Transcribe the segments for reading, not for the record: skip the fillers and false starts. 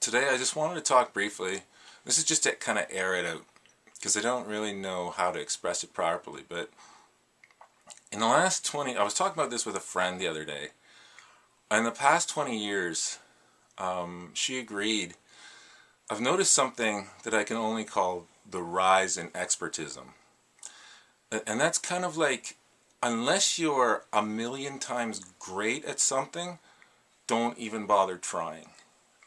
Today I just wanted to talk briefly. This is just to kind of air it out because I don't really know how to express it properly. But in the last 20, I was talking about this with a friend the other day. In the past 20 years, she agreed, I've noticed something that I can only call the rise in expertism. And that's kind of like, unless you're a million times great at something, don't even bother trying.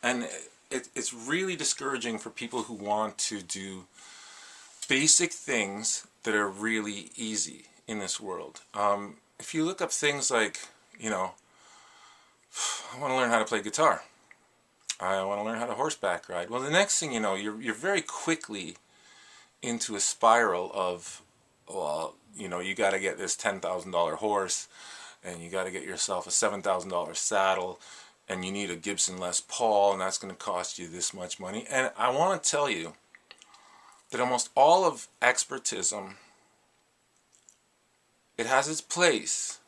And it's really discouraging for people who want to do basic things that are really easy in this world. If you look up things like, I want to learn how to play guitar. I want to learn how to horseback ride. Well, the next thing you know, you're very quickly into a spiral of, well, you got to get this $10,000 horse, and you got to get yourself a $7,000 saddle, and you need a Gibson Les Paul, and that's going to cost you this much money. And I want to tell you that almost all of expertism, it has its place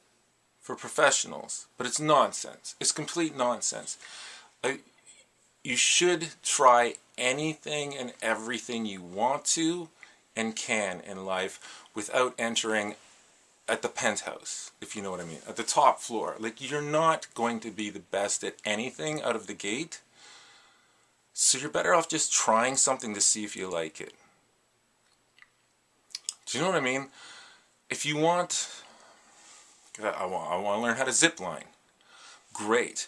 for professionals, but it's nonsense. It's complete nonsense. You should try anything and everything you want to and can in life without entering at the penthouse, if you know what I mean, at the top floor. Like, you're not going to be the best at anything out of the gate, so you're better off just trying something to see if you like it. Do you know what I mean? If you want, I want to learn how to zip line. Great.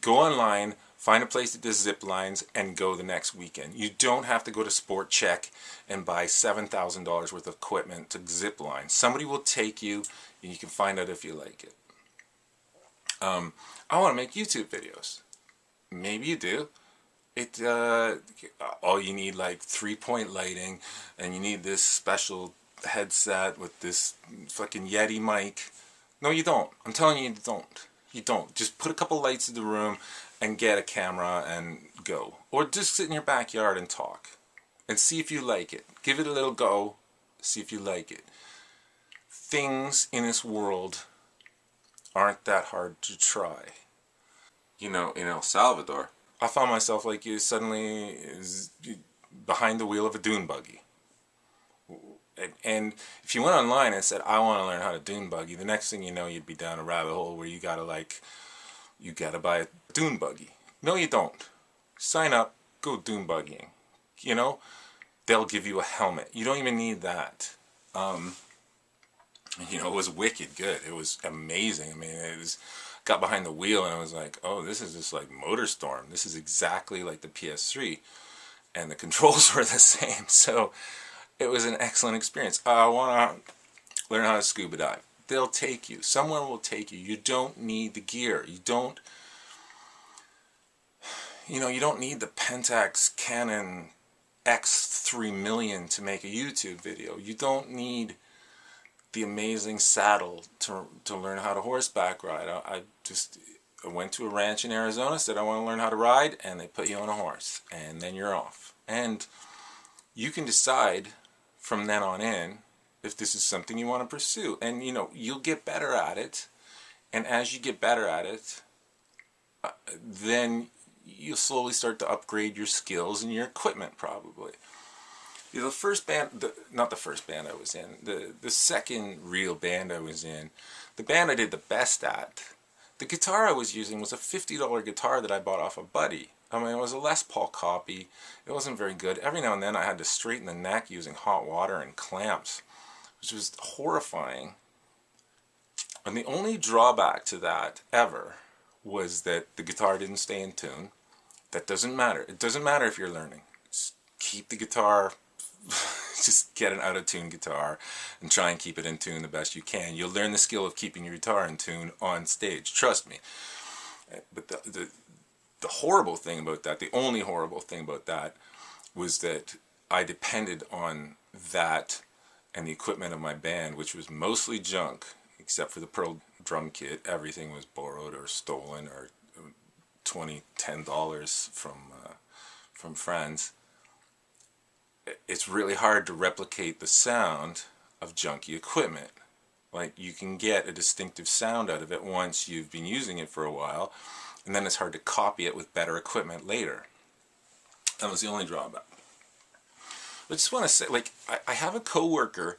Go online, find a place that does zip lines, and go the next weekend. You don't have to go to Sport Check and buy $7,000 worth of equipment to zip line. Somebody will take you, and you can find out if you like it. I want to make YouTube videos. Maybe you do. All you need, like, 3-point lighting, and you need this special headset with this fucking Yeti mic. No, you don't. I'm telling you, you don't. You don't. Just put a couple lights in the room and get a camera and go. Or just sit in your backyard and talk. And see if you like it. Give it a little go. See if you like it. Things in this world aren't that hard to try. In El Salvador, I found myself like you suddenly behind the wheel of a dune buggy. And if you went online and said, I want to learn how to dune buggy, the next thing you know, you'd be down a rabbit hole where you gotta buy a dune buggy. No, you don't. Sign up, go dune buggying. They'll give you a helmet. You don't even need that. It was wicked good. It was amazing. I mean, got behind the wheel and I was like, oh, this is just like MotorStorm. This is exactly like the PS3. And the controls were the same. So it was an excellent experience. I want to learn how to scuba dive. They'll take you. Someone will take you. You don't need the gear. You don't need the Pentax Canon X3 million to make a YouTube video. You don't need the amazing saddle to learn how to horseback ride. I went to a ranch in Arizona, said I want to learn how to ride, and they put you on a horse, and then you're off. And you can decide from then on in if this is something you want to pursue. And you'll get better at it, and as you get better at it, then you'll slowly start to upgrade your skills and your equipment, probably. The first band, not the first band I was in, the second real band I was in, the band I did the best at, the guitar I was using was a $50 guitar that I bought off a buddy. I mean, it was a Les Paul copy. It wasn't very good. Every now and then I had to straighten the neck using hot water and clamps, which was horrifying. And the only drawback to that ever was that the guitar didn't stay in tune. That doesn't matter. It doesn't matter if you're learning. Just keep the guitar, just get an out-of-tune guitar and try and keep it in tune the best you can. You'll learn the skill of keeping your guitar in tune on stage. Trust me. But the horrible thing about that, the only horrible thing about that, was that I depended on that and the equipment of my band, which was mostly junk, except for the Pearl drum kit. Everything was borrowed or stolen or $10 from friends. It's really hard to replicate the sound of junky equipment. Like, you can get a distinctive sound out of it once you've been using it for a while, and then it's hard to copy it with better equipment later. That was the only drawback. I just want to say, like, I have a coworker,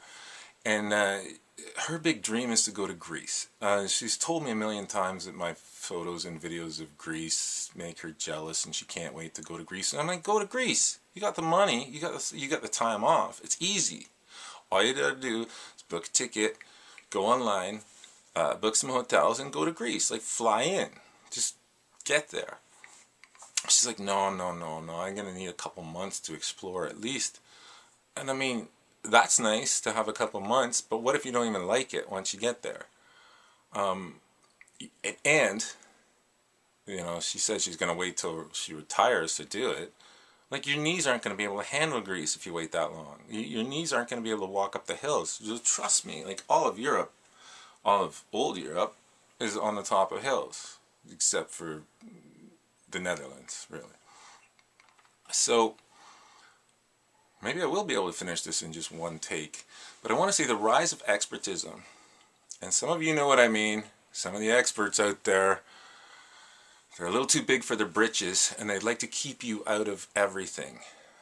and her big dream is to go to Greece. She's told me a million times that my photos and videos of Greece make her jealous, and she can't wait to go to Greece. And I'm like, go to Greece. You got the money. You got the time off. It's easy. All you gotta do is book a ticket, go online, book some hotels, and go to Greece. Like, fly in. Just get there. She's like, no, no, no, no. I'm gonna need a couple months to explore at least. And I mean, that's nice to have a couple months, but what if you don't even like it once you get there? And, you know, she said she's going to wait till she retires to do it. Like, your knees aren't going to be able to handle Greece if you wait that long. Your knees aren't going to be able to walk up the hills. Just trust me, like, all of Europe, all of old Europe, is on the top of hills, except for the Netherlands, really. So, maybe I will be able to finish this in just one take. But I want to say the rise of expertism. And some of you know what I mean. Some of the experts out there, they're a little too big for their britches, and they'd like to keep you out of everything.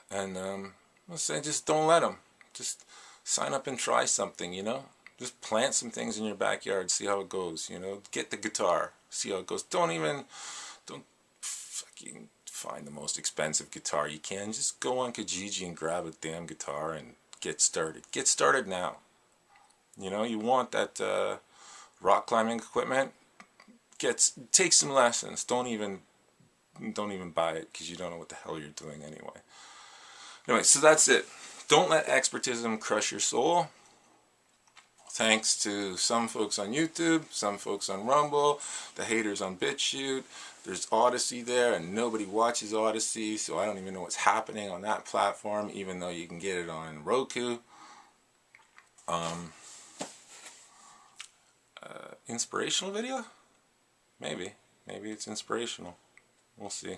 And I'll say, just don't let them. Just sign up and try something, you know. Just plant some things in your backyard, see how it goes, you know. Get the guitar, see how it goes. Don't fucking find the most expensive guitar you can. Just go on Kijiji and grab a damn guitar and get started. Get started now. You know, you want that rock climbing equipment? Take some lessons. Don't even buy it because you don't know what the hell you're doing anyway. Anyway, so that's it. Don't let expertism crush your soul. Thanks to some folks on YouTube, some folks on Rumble, the haters on BitChute. There's Odyssey there, and nobody watches Odyssey, so I don't even know what's happening on that platform, even though you can get it on Roku. Inspirational video? Maybe it's inspirational. We'll see.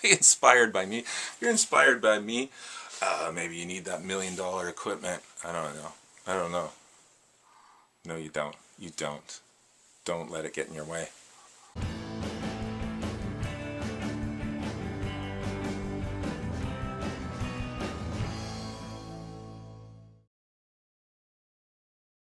Be inspired by me. If you're inspired by me, maybe you need that $1 million equipment. I don't know. No, you don't. Don't let it get in your way.